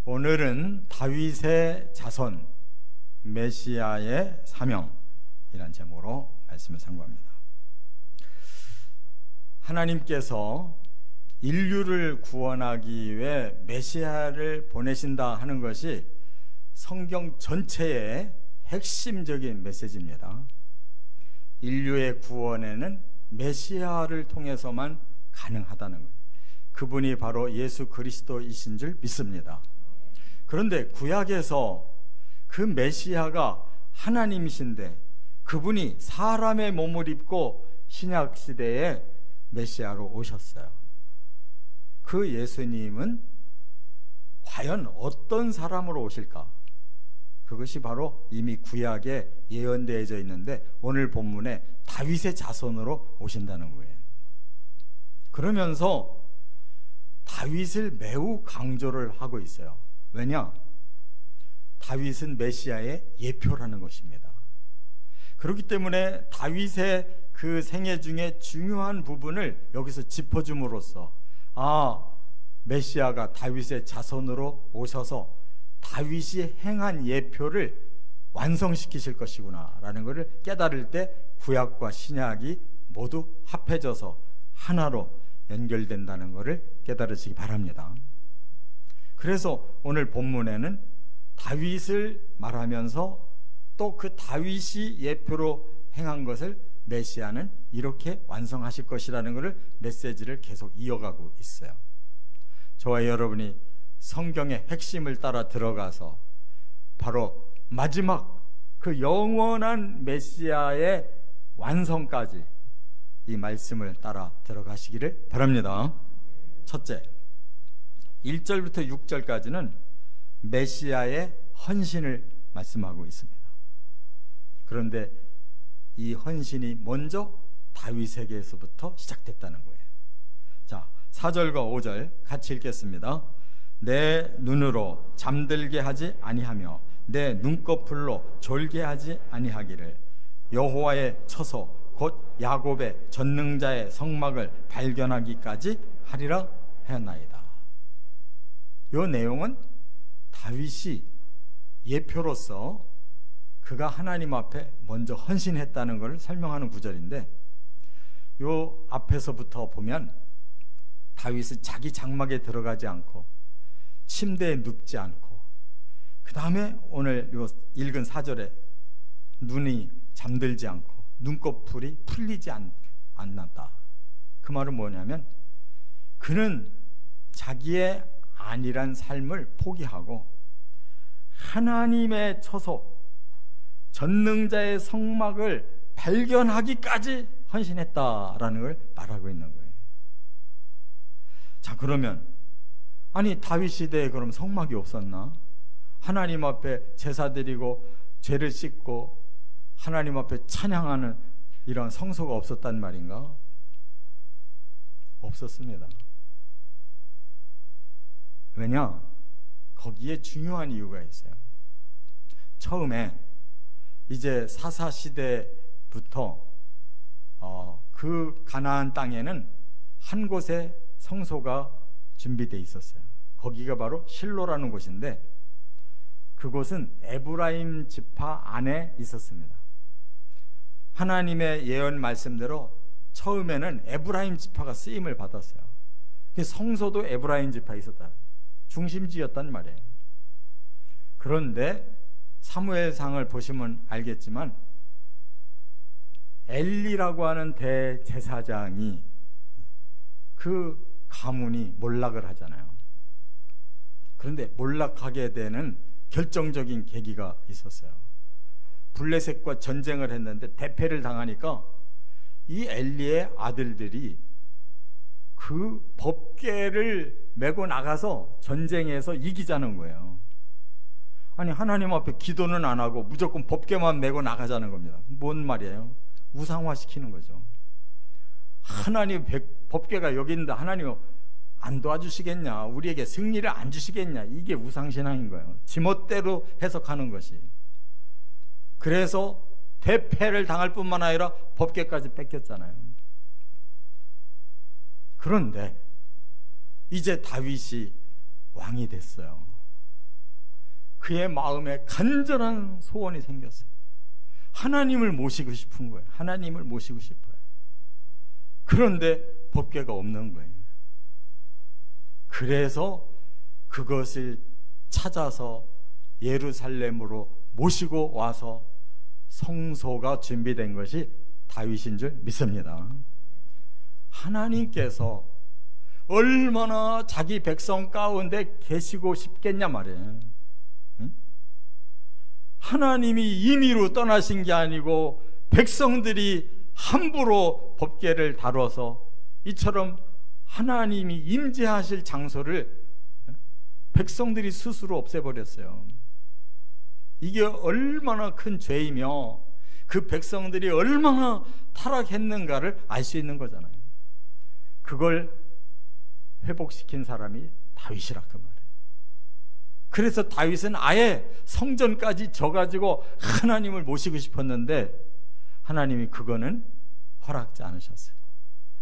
오늘은 다윗의 자손, 메시아의 사명이란 제목으로 말씀을 상고합니다. 하나님께서 인류를 구원하기 위해 메시아를 보내신다 하는 것이 성경 전체의 핵심적인 메시지입니다. 인류의 구원에는 메시아를 통해서만 가능하다는 거예요. 그분이 바로 예수 그리스도이신 줄 믿습니다. 그런데 구약에서 그 메시아가 하나님이신데 그분이 사람의 몸을 입고 신약 시대에 메시아로 오셨어요. 그 예수님은 과연 어떤 사람으로 오실까? 그것이 바로 이미 구약에 예언되어져 있는데 오늘 본문에 다윗의 자손으로 오신다는 거예요. 그러면서 다윗을 매우 강조를 하고 있어요. 왜냐? 다윗은 메시아의 예표라는 것입니다. 그렇기 때문에 다윗의 그 생애 중에 중요한 부분을 여기서 짚어줌으로써 메시아가 다윗의 자손으로 오셔서 다윗이 행한 예표를 완성시키실 것이구나 라는 것을 깨달을 때 구약과 신약이 모두 합해져서 하나로 연결된다는 것을 깨달으시기 바랍니다. 그래서 오늘 본문에는 다윗을 말하면서 또 그 다윗이 예표로 행한 것을 메시아는 이렇게 완성하실 것이라는 것을 메시지를 계속 이어가고 있어요. 저와 여러분이 성경의 핵심을 따라 들어가서 바로 마지막 그 영원한 메시아의 완성까지 이 말씀을 따라 들어가시기를 바랍니다. 첫째, 1절부터 6절까지는 메시아의 헌신을 말씀하고 있습니다. 그런데 이 헌신이 먼저 다윗에게서부터 시작됐다는 거예요. 자, 4절과 5절 같이 읽겠습니다. 내 눈으로 잠들게 하지 아니하며 내 눈꺼풀로 졸게 하지 아니하기를 여호와의 처소 곧 야곱의 전능자의 성막을 발견하기까지 하리라 하였나이다. 이 내용은 다윗이 예표로서 그가 하나님 앞에 먼저 헌신했다는 것을 설명하는 구절인데 이 앞에서부터 보면 다윗은 자기 장막에 들어가지 않고 침대에 눕지 않고 그 다음에 오늘 요 읽은 4절에 눈이 잠들지 않고 눈꺼풀이 풀리지 않았다. 그 말은 뭐냐면 그는 자기의 안일한 삶을 포기하고 하나님의 처소 전능자의 성막을 발견하기까지 헌신했다라는 걸 말하고 있는 거예요. 자, 그러면 아니 다윗 시대에 그럼 성막이 없었나? 하나님 앞에 제사 드리고 죄를 씻고 하나님 앞에 찬양하는 이런 성소가 없었단 말인가? 없었습니다. 왜냐? 거기에 중요한 이유가 있어요. 처음에 이제 사사 시대부터 그 가나안 땅에는 한 곳에 성소가 준비되어 있었어요. 거기가 바로 실로라는 곳인데 그곳은 에브라임 지파 안에 있었습니다. 하나님의 예언 말씀대로 처음에는 에브라임 지파가 쓰임을 받았어요. 성소도 에브라임 지파에 있었다. 중심지였단 말이에요. 그런데 사무엘상을 보시면 알겠지만 엘리라고 하는 대제사장이 그 가문이 몰락을 하잖아요. 그런데 몰락하게 되는 결정적인 계기가 있었어요. 블레셋과 전쟁을 했는데 대패를 당하니까 이 엘리의 아들들이 그 법궤를 메고 나가서 전쟁에서 이기자는 거예요. 아니 하나님 앞에 기도는 안 하고 무조건 법궤만 메고 나가자는 겁니다. 뭔 말이에요? 우상화시키는 거죠. 하나님 법궤가 여기 있는데 하나님 안 도와주시겠냐? 우리에게 승리를 안 주시겠냐? 이게 우상신앙인 거예요. 지멋대로 해석하는 것이. 그래서 대패를 당할 뿐만 아니라 법궤까지 뺏겼잖아요. 그런데 이제 다윗이 왕이 됐어요. 그의 마음에 간절한 소원이 생겼어요. 하나님을 모시고 싶은 거예요. 하나님을 모시고 싶어요. 그런데 법궤가 없는 거예요. 그래서 그것을 찾아서 예루살렘으로 모시고 와서 성소가 준비된 것이 다윗인 줄 믿습니다. 하나님께서 얼마나 자기 백성 가운데 계시고 싶겠냐 말이에요. 하나님이 임의로 떠나신 게 아니고 백성들이 함부로 법궤를 다뤄서 이처럼 하나님이 임재하실 장소를 백성들이 스스로 없애버렸어요. 이게 얼마나 큰 죄이며 그 백성들이 얼마나 타락했는가를 알 수 있는 거잖아요. 그걸 회복시킨 사람이 다윗이라 그 말이에요. 그래서 다윗은 아예 성전까지 져가지고 하나님을 모시고 싶었는데 하나님이 그거는 허락지 않으셨어요.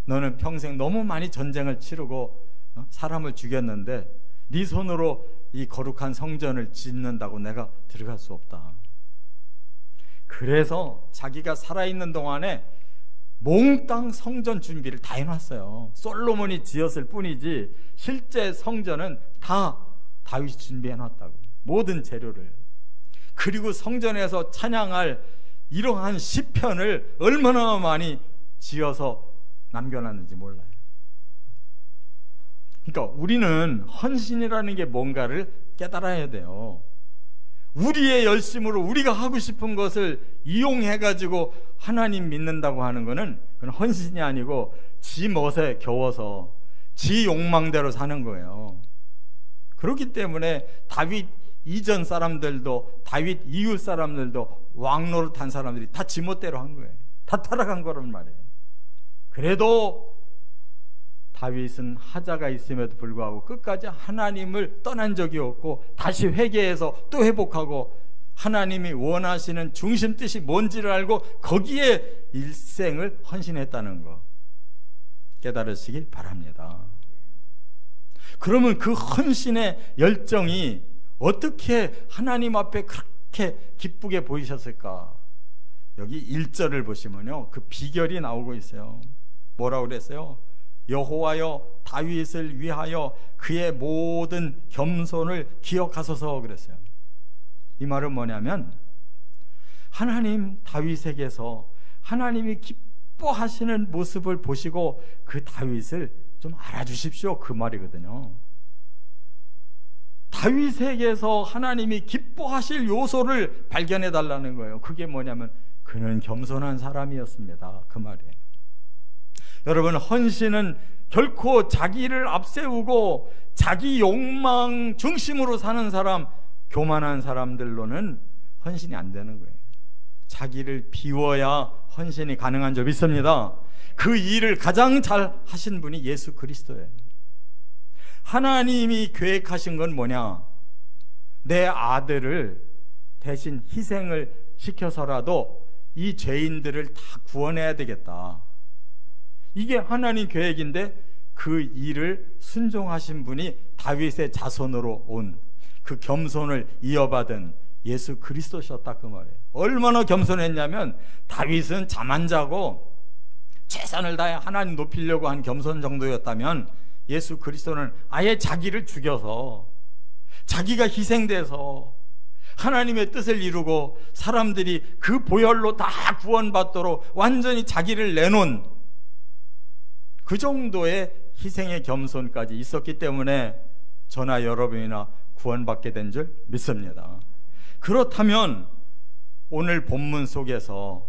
너는 평생 너무 많이 전쟁을 치르고 사람을 죽였는데 네 손으로 이 거룩한 성전을 짓는다고 내가 들어갈 수 없다. 그래서 자기가 살아있는 동안에 몽땅 성전 준비를 다 해놨어요. 솔로몬이 지었을 뿐이지 실제 성전은 다 다윗이 준비해놨다고. 모든 재료를. 그리고 성전에서 찬양할 이러한 시편을 얼마나 많이 지어서 남겨놨는지 몰라요. 그러니까 우리는 헌신이라는 게 뭔가를 깨달아야 돼요. 우리의 열심으로 우리가 하고 싶은 것을 이용해가지고 하나님 믿는다고 하는 거는 그건 헌신이 아니고 지 멋에 겨워서 지 욕망대로 사는 거예요. 그렇기 때문에 다윗 이전 사람들도 다윗 이후 사람들도 왕노릇한 사람들이 다 지멋대로 한 거예요. 다 타락한 거란 말이에요. 그래도 다윗은 하자가 있음에도 불구하고 끝까지 하나님을 떠난 적이 없고 다시 회개해서 또 회복하고 하나님이 원하시는 중심 뜻이 뭔지를 알고 거기에 일생을 헌신했다는 거 깨달으시기 바랍니다. 그러면 그 헌신의 열정이 어떻게 하나님 앞에 그렇게 기쁘게 보이셨을까? 여기 1절을 보시면요 그 비결이 나오고 있어요. 뭐라고 그랬어요? 여호와여 다윗을 위하여 그의 모든 겸손을 기억하소서 그랬어요. 이 말은 뭐냐면 하나님 다윗에게서 하나님이 기뻐하시는 모습을 보시고 그 다윗을 좀 알아주십시오 그 말이거든요. 다윗에게서 하나님이 기뻐하실 요소를 발견해 달라는 거예요. 그게 뭐냐면 그는 겸손한 사람이었습니다 그 말이에요. 여러분 헌신은 결코 자기를 앞세우고 자기 욕망 중심으로 사는 사람, 교만한 사람들로는 헌신이 안 되는 거예요. 자기를 비워야 헌신이 가능한 줄 믿습니다. 그 일을 가장 잘 하신 분이 예수 그리스도예요. 하나님이 계획하신 건 뭐냐? 내 아들을 대신 희생을 시켜서라도 이 죄인들을 다 구원해야 되겠다. 이게 하나님 계획인데 그 일을 순종하신 분이 다윗의 자손으로 온 그 겸손을 이어받은 예수 그리스도셨다 그 말이에요. 얼마나 겸손했냐면 다윗은 잠 안 자고 최선을 다해 하나님 높이려고 한 겸손 정도였다면 예수 그리스도는 아예 자기를 죽여서 자기가 희생돼서 하나님의 뜻을 이루고 사람들이 그 보혈로 다 구원받도록 완전히 자기를 내놓은 그 정도의 희생의 겸손까지 있었기 때문에 저나 여러분이나 구원받게 된 줄 믿습니다. 그렇다면 오늘 본문 속에서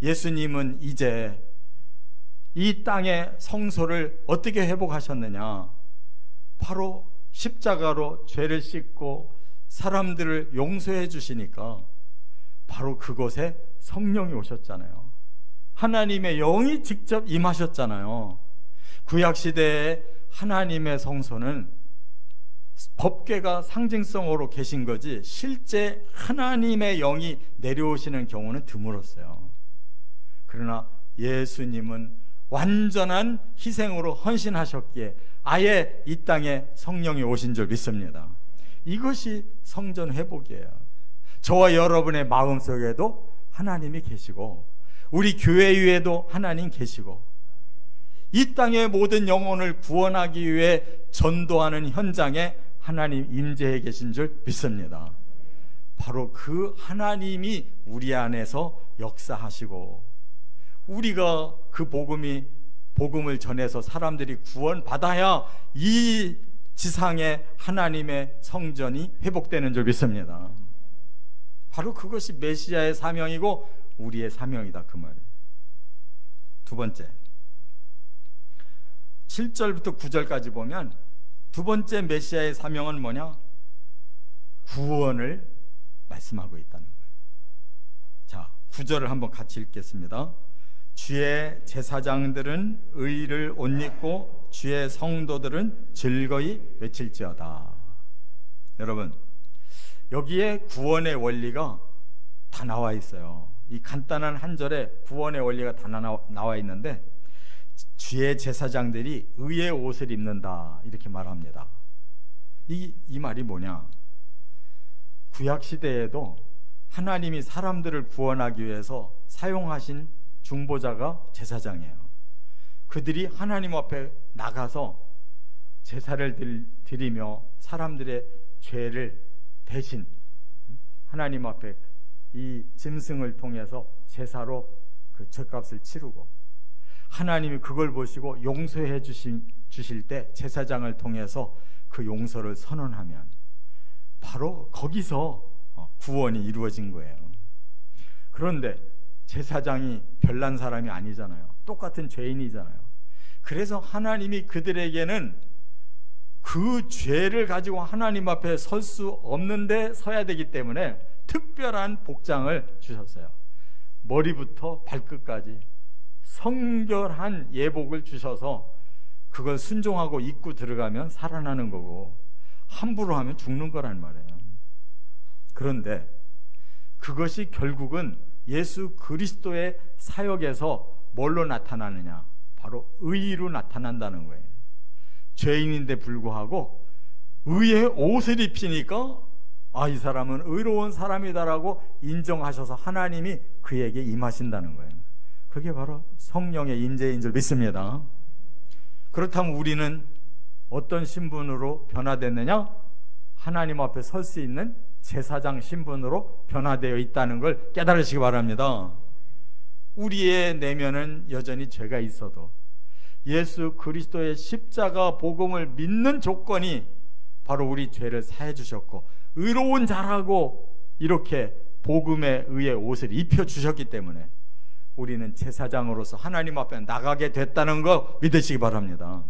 예수님은 이제 이 땅의 성소를 어떻게 회복하셨느냐? 바로 십자가로 죄를 씻고 사람들을 용서해 주시니까 바로 그곳에 성령이 오셨잖아요. 하나님의 영이 직접 임하셨잖아요. 구약시대에 하나님의 성소는 법궤가 상징성으로 계신 거지 실제 하나님의 영이 내려오시는 경우는 드물었어요. 그러나 예수님은 완전한 희생으로 헌신하셨기에 아예 이 땅에 성령이 오신 줄 믿습니다. 이것이 성전 회복이에요. 저와 여러분의 마음속에도 하나님이 계시고 우리 교회 위에도 하나님 계시고 이 땅의 모든 영혼을 구원하기 위해 전도하는 현장에 하나님 임재해 계신 줄 믿습니다. 바로 그 하나님이 우리 안에서 역사하시고 우리가 그 복음을 전해서 사람들이 구원받아야 이 지상에 하나님의 성전이 회복되는 줄 믿습니다. 바로 그것이 메시아의 사명이고 우리의 사명이다 그 말이에요. 두 번째, 7절부터 9절까지 보면 두 번째 메시아의 사명은 뭐냐? 구원을 말씀하고 있다는 거예요. 자, 9절을 한번 같이 읽겠습니다. 주의 제사장들은 의를 옷 입고 주의 성도들은 즐거이 외칠지어다. 여러분, 여기에 구원의 원리가 다 나와 있어요. 이 간단한 한 절에 구원의 원리가 다 나와 있는데 주의 제사장들이 의의 옷을 입는다 이렇게 말합니다. 이 말이 뭐냐? 구약시대에도 하나님이 사람들을 구원하기 위해서 사용하신 중보자가 제사장이에요. 그들이 하나님 앞에 나가서 제사를 드리며 사람들의 죄를 대신 하나님 앞에 이 짐승을 통해서 제사로 그 죄값을 치르고 하나님이 그걸 보시고 용서해 주실 때 제사장을 통해서 그 용서를 선언하면 바로 거기서 구원이 이루어진 거예요. 그런데 제사장이 별난 사람이 아니잖아요. 똑같은 죄인이잖아요. 그래서 하나님이 그들에게는 그 죄를 가지고 하나님 앞에 설 수 없는데 서야 되기 때문에 특별한 복장을 주셨어요. 머리부터 발끝까지 성결한 예복을 주셔서 그걸 순종하고 입고 들어가면 살아나는 거고 함부로 하면 죽는 거란 말이에요. 그런데 그것이 결국은 예수 그리스도의 사역에서 뭘로 나타나느냐? 바로 의로 나타난다는 거예요. 죄인인데 불구하고 의의 옷을 입히니까 이 사람은 의로운 사람이다라고 인정하셔서 하나님이 그에게 임하신다는 거예요. 그게 바로 성령의 임재인 줄 믿습니다. 그렇다면 우리는 어떤 신분으로 변화됐느냐? 하나님 앞에 설 수 있는 제사장 신분으로 변화되어 있다는 걸 깨달으시기 바랍니다. 우리의 내면은 여전히 죄가 있어도 예수 그리스도의 십자가 복음을 믿는 조건이 바로 우리 죄를 사해 주셨고 의로운 자라고 이렇게 복음에 의해 옷을 입혀 주셨기 때문에 우리는 제사장으로서 하나님 앞에 나가게 됐다는 거 믿으시기 바랍니다.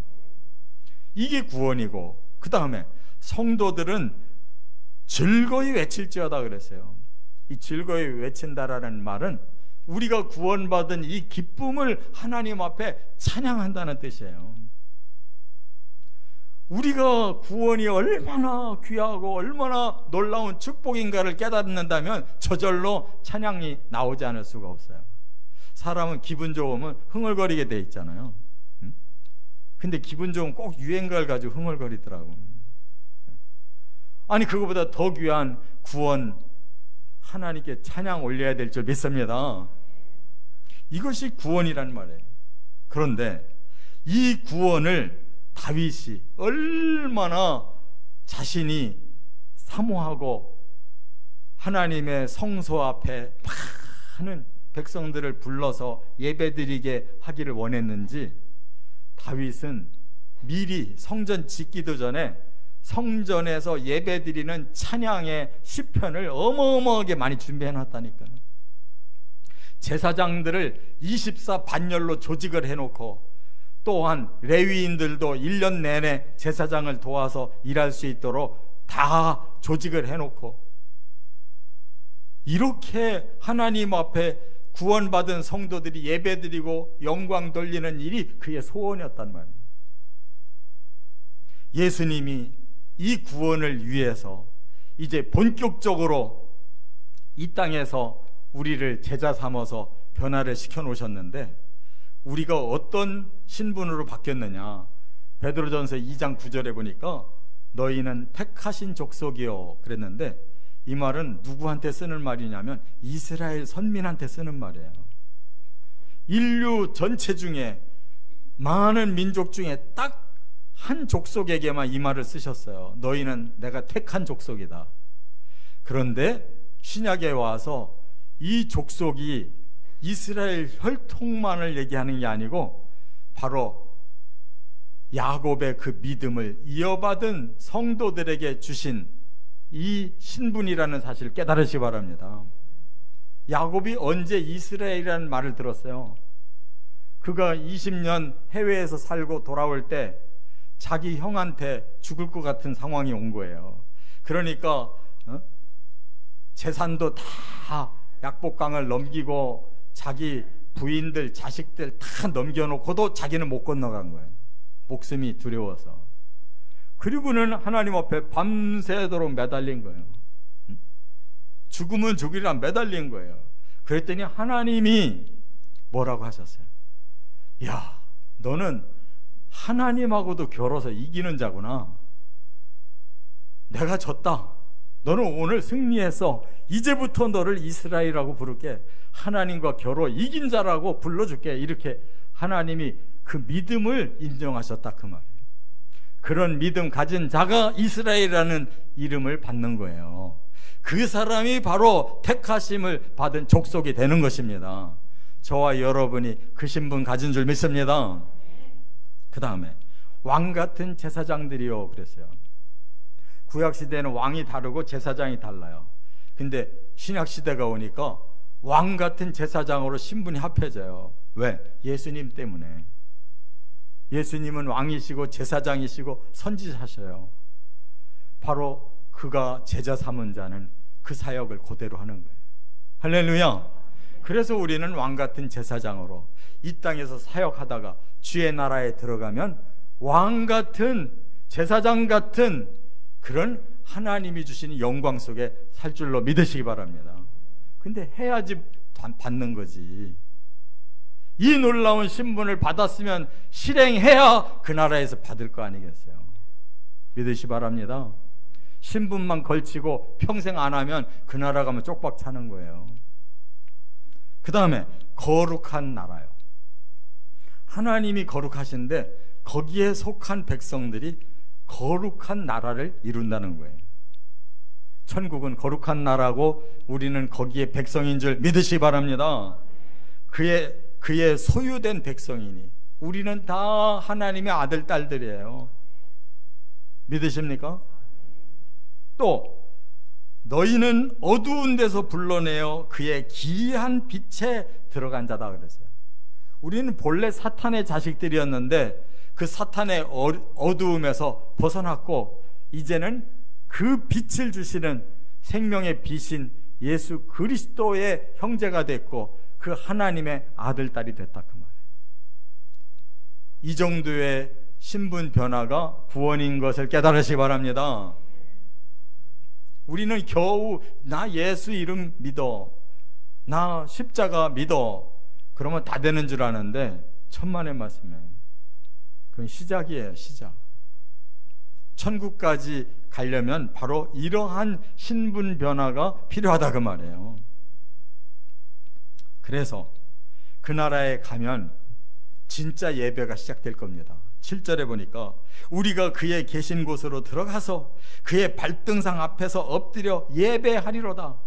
이게 구원이고 그 다음에 성도들은 즐거이 외칠지어다 그랬어요. 이 즐거이 외친다라는 말은 우리가 구원받은 이 기쁨을 하나님 앞에 찬양한다는 뜻이에요. 우리가 구원이 얼마나 귀하고 얼마나 놀라운 축복인가를 깨닫는다면 저절로 찬양이 나오지 않을 수가 없어요. 사람은 기분 좋으면 흥얼거리게 돼 있잖아요. 근데 기분 좋으면 꼭 유행가를 가지고 흥얼거리더라고. 아니 그거보다 더 귀한 구원 하나님께 찬양 올려야 될 줄 믿습니다. 이것이 구원이란 말이에요. 그런데 이 구원을 다윗이 얼마나 자신이 사모하고 하나님의 성소 앞에 많은 백성들을 불러서 예배드리게 하기를 원했는지 다윗은 미리 성전 짓기도 전에 성전에서 예배드리는 찬양의 시편을 어마어마하게 많이 준비해 놨다니까요. 제사장들을 24 반열로 조직을 해놓고 또한 레위인들도 1년 내내 제사장을 도와서 일할 수 있도록 다 조직을 해놓고 이렇게 하나님 앞에 구원받은 성도들이 예배드리고 영광 돌리는 일이 그의 소원이었단 말이에요. 예수님이 이 구원을 위해서 이제 본격적으로 이 땅에서 우리를 제자 삼아서 변화를 시켜 놓으셨는데 우리가 어떤 신분으로 바뀌었느냐? 베드로전서 2장 9절에 보니까 너희는 택하신 족속이요 그랬는데, 이 말은 누구한테 쓰는 말이냐면 이스라엘 선민한테 쓰는 말이에요. 인류 전체 중에, 많은 민족 중에 딱 한 족속에게만 이 말을 쓰셨어요. 너희는 내가 택한 족속이다. 그런데 신약에 와서 이 족속이 이스라엘 혈통만을 얘기하는 게 아니고 바로 야곱의 그 믿음을 이어받은 성도들에게 주신 이 신분이라는 사실을 깨달으시기 바랍니다. 야곱이 언제 이스라엘이라는 말을 들었어요? 그가 20년 해외에서 살고 돌아올 때 자기 형한테 죽을 것 같은 상황이 온 거예요. 그러니까 재산도 다 약복강을 넘기고 자기 부인들, 자식들 다 넘겨놓고도 자기는 못 건너간 거예요. 목숨이 두려워서. 그리고는 하나님 앞에 밤새도록 매달린 거예요. 죽으면 죽으리라 매달린 거예요. 그랬더니 하나님이 뭐라고 하셨어요? 야, 너는 하나님하고도 겨뤄서 이기는 자구나. 내가 졌다. 너는 오늘 승리해서 이제부터 너를 이스라엘이라고 부를게. 하나님과 겨뤄 이긴 자라고 불러줄게. 이렇게 하나님이 그 믿음을 인정하셨다 그 말이에요. 그런 믿음 가진 자가 이스라엘이라는 이름을 받는 거예요. 그 사람이 바로 택하심을 받은 족속이 되는 것입니다. 저와 여러분이 그 신분 가진 줄 믿습니다. 그 다음에 왕 같은 제사장들이요 그랬어요. 구약시대에는 왕이 다르고 제사장이 달라요. 근데 신약시대가 오니까 왕 같은 제사장으로 신분이 합해져요. 왜? 예수님 때문에. 예수님은 왕이시고 제사장이시고 선지자셔요. 바로 그가 제자 삼은 자는 그 사역을 그대로 하는 거예요. 할렐루야. 그래서 우리는 왕 같은 제사장으로 이 땅에서 사역하다가 주의 나라에 들어가면 왕 같은 제사장 같은 그런 하나님이 주시는 영광 속에 살 줄로 믿으시기 바랍니다. 근데 해야지 받는 거지. 이 놀라운 신분을 받았으면 실행해야 그 나라에서 받을 거 아니겠어요? 믿으시기 바랍니다. 신분만 걸치고 평생 안 하면 그 나라 가면 쪽박 차는 거예요. 그 다음에 거룩한 나라요. 하나님이 거룩하신데 거기에 속한 백성들이 거룩한 나라를 이룬다는 거예요. 천국은 거룩한 나라고 우리는 거기에 백성인 줄 믿으시기 바랍니다. 그의 소유된 백성이니 우리는 다 하나님의 아들, 딸들이에요. 믿으십니까? 또 너희는 어두운 데서 불러내어 그의 기이한 빛에 들어간 자다 그랬어요. 우리는 본래 사탄의 자식들이었는데 그 사탄의 어두움에서 벗어났고 이제는 그 빛을 주시는 생명의 빛인 예수 그리스도의 형제가 됐고 그 하나님의 아들, 딸이 됐다 그 말이에요. 이 정도의 신분 변화가 구원인 것을 깨달으시기 바랍니다. 우리는 겨우 나 예수 이름 믿어, 나 십자가 믿어, 그러면 다 되는 줄 아는데 천만의 말씀이에요. 그건 시작이에요. 시작. 천국까지 가려면 바로 이러한 신분 변화가 필요하다 그 말이에요. 그래서 그 나라에 가면 진짜 예배가 시작될 겁니다. 7절에 보니까 우리가 그의 계신 곳으로 들어가서 그의 발등상 앞에서 엎드려 예배하리로다.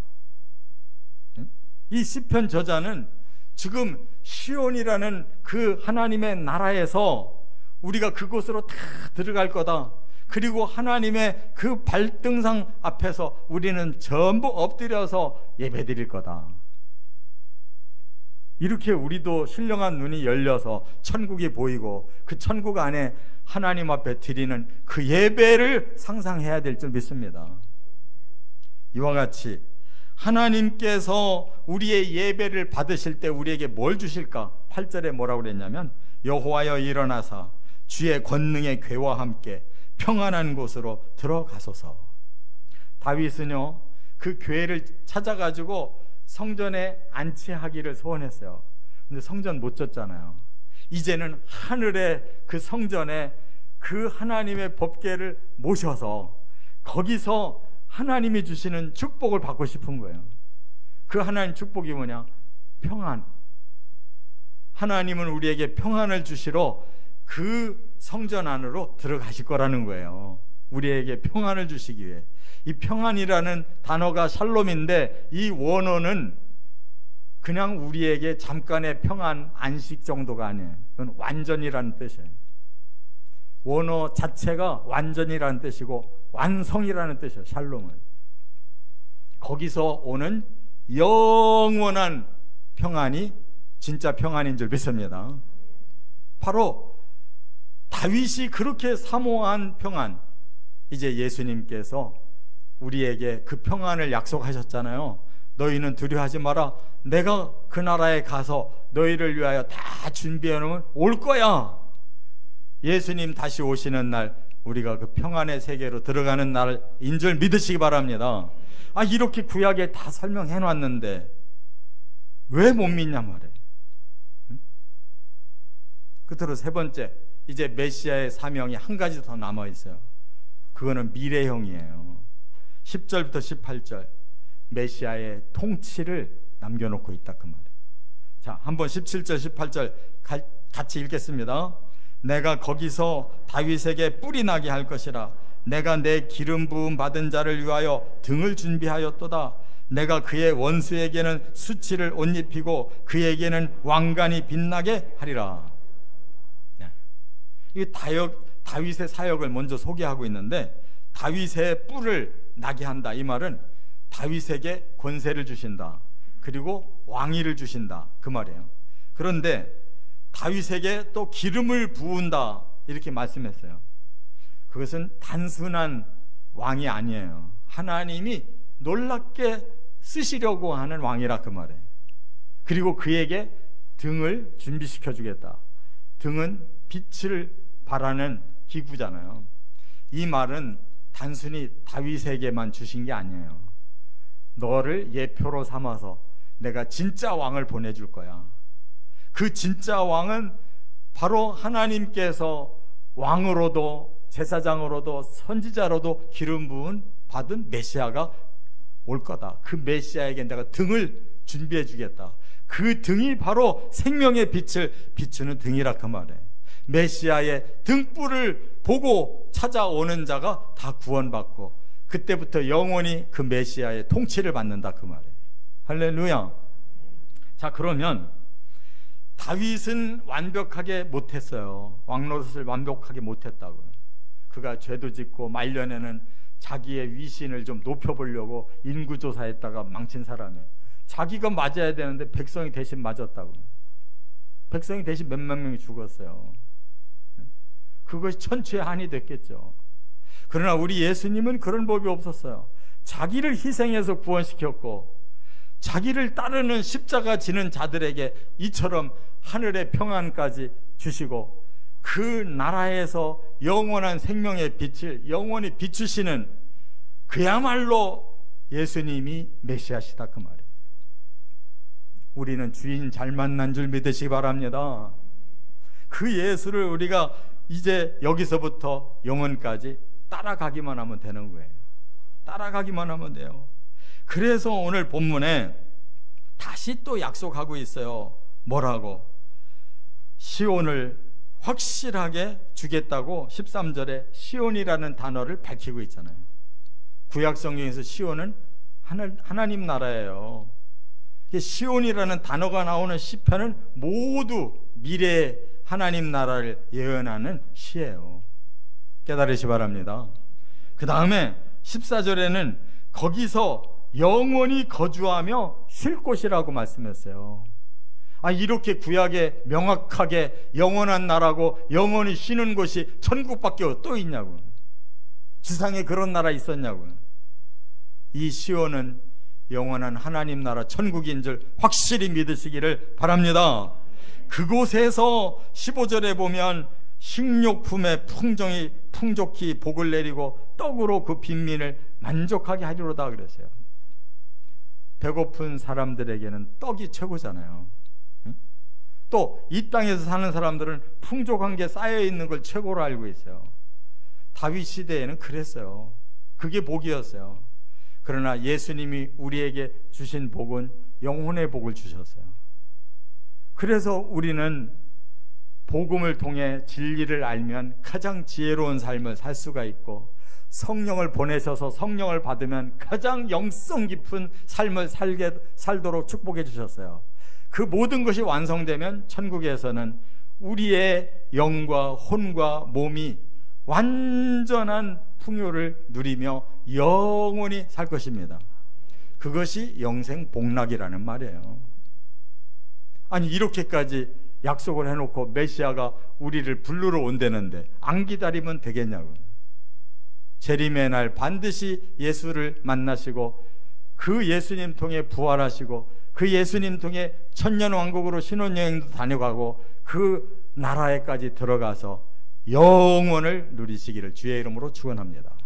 이 시편 저자는 지금 시온이라는 그 하나님의 나라에서 우리가 그곳으로 다 들어갈 거다. 그리고 하나님의 그 발등상 앞에서 우리는 전부 엎드려서 예배드릴 거다. 이렇게 우리도 신령한 눈이 열려서 천국이 보이고 그 천국 안에 하나님 앞에 드리는 그 예배를 상상해야 될 줄 믿습니다. 이와 같이 하나님께서 우리의 예배를 받으실 때 우리에게 뭘 주실까? 8절에 뭐라고 그랬냐면 여호와여 일어나사 주의 권능의 궤와 함께 평안한 곳으로 들어가소서. 다윗은요 그 궤를 찾아가지고 성전에 안치하기를 소원했어요. 근데 성전 못 졌잖아요. 이제는 하늘의 그 성전에 그 하나님의 법궤를 모셔서 거기서 하나님이 주시는 축복을 받고 싶은 거예요. 그 하나님 축복이 뭐냐? 평안. 하나님은 우리에게 평안을 주시러 그 성전 안으로 들어가실 거라는 거예요. 우리에게 평안을 주시기 위해. 이 평안이라는 단어가 샬롬인데 이 원어는 그냥 우리에게 잠깐의 평안, 안식 정도가 아니에요. 그건 완전이라는 뜻이에요. 원어 자체가 완전이라는 뜻이고 완성이라는 뜻이에요. 샬롬은. 거기서 오는 영원한 평안이 진짜 평안인 줄 믿습니다. 바로 다윗이 그렇게 사모한 평안, 이제 예수님께서 우리에게 그 평안을 약속하셨잖아요. 너희는 두려워하지 마라. 내가 그 나라에 가서 너희를 위하여 다 준비해 놓으면 올 거야. 예수님 다시 오시는 날 우리가 그 평안의 세계로 들어가는 날인 줄 믿으시기 바랍니다. 이렇게 구약에 다 설명해 놨는데 왜 못 믿냐 말이에요. 끝으로 세 번째, 이제 메시아의 사명이 한 가지 더 남아 있어요. 그거는 미래형이에요. 10절부터 18절, 메시아의 통치를 남겨놓고 있다 그 말이에요. 자, 한번 17절 18절 같이 읽겠습니다. 내가 거기서 다윗에게 뿔이 나게 할 것이라. 내가 내 기름 부음 받은 자를 위하여 등을 준비하였도다. 내가 그의 원수에게는 수치를 옷 입히고 그에게는 왕관이 빛나게 하리라. 이 다윗의 사역을 먼저 소개하고 있는데, 다윗의 뿔을 나게 한다, 이 말은 다윗에게 권세를 주신다, 그리고 왕위를 주신다 그 말이에요. 그런데 다윗에게 또 기름을 부은다 이렇게 말씀했어요. 그것은 단순한 왕이 아니에요. 하나님이 놀랍게 쓰시려고 하는 왕이라 그 말이에요. 그리고 그에게 등을 준비시켜 주겠다. 등은 빛을 발하는 기구잖아요. 이 말은 단순히 다윗에게만 주신 게 아니에요. 너를 예표로 삼아서 내가 진짜 왕을 보내줄 거야. 그 진짜 왕은 바로 하나님께서 왕으로도 제사장으로도 선지자로도 기름 부은 받은 메시아가 올 거다. 그 메시아에게 내가 등을 준비해 주겠다. 그 등이 바로 생명의 빛을 비추는 등이라 그 말이에요. 메시아의 등불을 보고 찾아오는 자가 다 구원받고 그때부터 영원히 그 메시아의 통치를 받는다 그 말이에요. 할렐루야. 자, 그러면 다윗은 완벽하게 못했어요. 왕노릇을 완벽하게 못했다고요. 그가 죄도 짓고 말년에는 자기의 위신을 좀 높여보려고 인구조사했다가 망친 사람이에요. 자기가 맞아야 되는데 백성이 대신 맞았다고요. 백성이 대신 몇만 명이 죽었어요. 그것이 천추의 한이 됐겠죠. 그러나 우리 예수님은 그런 법이 없었어요. 자기를 희생해서 구원시켰고 자기를 따르는 십자가 지는 자들에게 이처럼 하늘의 평안까지 주시고 그 나라에서 영원한 생명의 빛을 영원히 비추시는 그야말로 예수님이 메시아시다 그 말이에요. 우리는 주인 잘 만난 줄 믿으시기 바랍니다. 그 예수를 우리가 이제 여기서부터 영원까지 따라가기만 하면 되는 거예요. 따라가기만 하면 돼요. 그래서 오늘 본문에 다시 또 약속하고 있어요. 뭐라고? 시온을 확실하게 주겠다고 13절에 시온이라는 단어를 밝히고 있잖아요. 구약 성경에서 시온은 하나님 나라예요. 시온이라는 단어가 나오는 시편은 모두 미래의 하나님 나라를 예언하는 시예요. 깨달으시 바랍니다. 그 다음에 14절에는 거기서 영원히 거주하며 쉴 곳이라고 말씀했어요. 이렇게 구약에 명확하게 영원한 나라고 영원히 쉬는 곳이 천국밖에 또 있냐고. 지상에 그런 나라 있었냐고요. 이 시온은 영원한 하나님 나라 천국인 줄 확실히 믿으시기를 바랍니다. 그곳에서 15절에 보면 식료품의 풍족히 복을 내리고 떡으로 그 빈민을 만족하게 하리로다 그랬어요. 배고픈 사람들에게는 떡이 최고잖아요. 또 이 땅에서 사는 사람들은 풍족한 게 쌓여 있는 걸 최고로 알고 있어요. 다윗 시대에는 그랬어요. 그게 복이었어요. 그러나 예수님이 우리에게 주신 복은 영혼의 복을 주셨어요. 그래서 우리는 복음을 통해 진리를 알면 가장 지혜로운 삶을 살 수가 있고, 성령을 보내셔서 성령을 받으면 가장 영성 깊은 삶을 살도록 축복해 주셨어요. 그 모든 것이 완성되면 천국에서는 우리의 영과 혼과 몸이 완전한 풍요를 누리며 영원히 살 것입니다. 그것이 영생 복락이라는 말이에요. 아니, 이렇게까지 약속을 해놓고 메시아가 우리를 부르러 온다는데 안 기다리면 되겠냐고. 재림의 날 반드시 예수를 만나시고 그 예수님 통해 부활하시고 그 예수님 통해 천년왕국으로 신혼여행도 다녀가고 그 나라에까지 들어가서 영원을 누리시기를 주의 이름으로 축원합니다.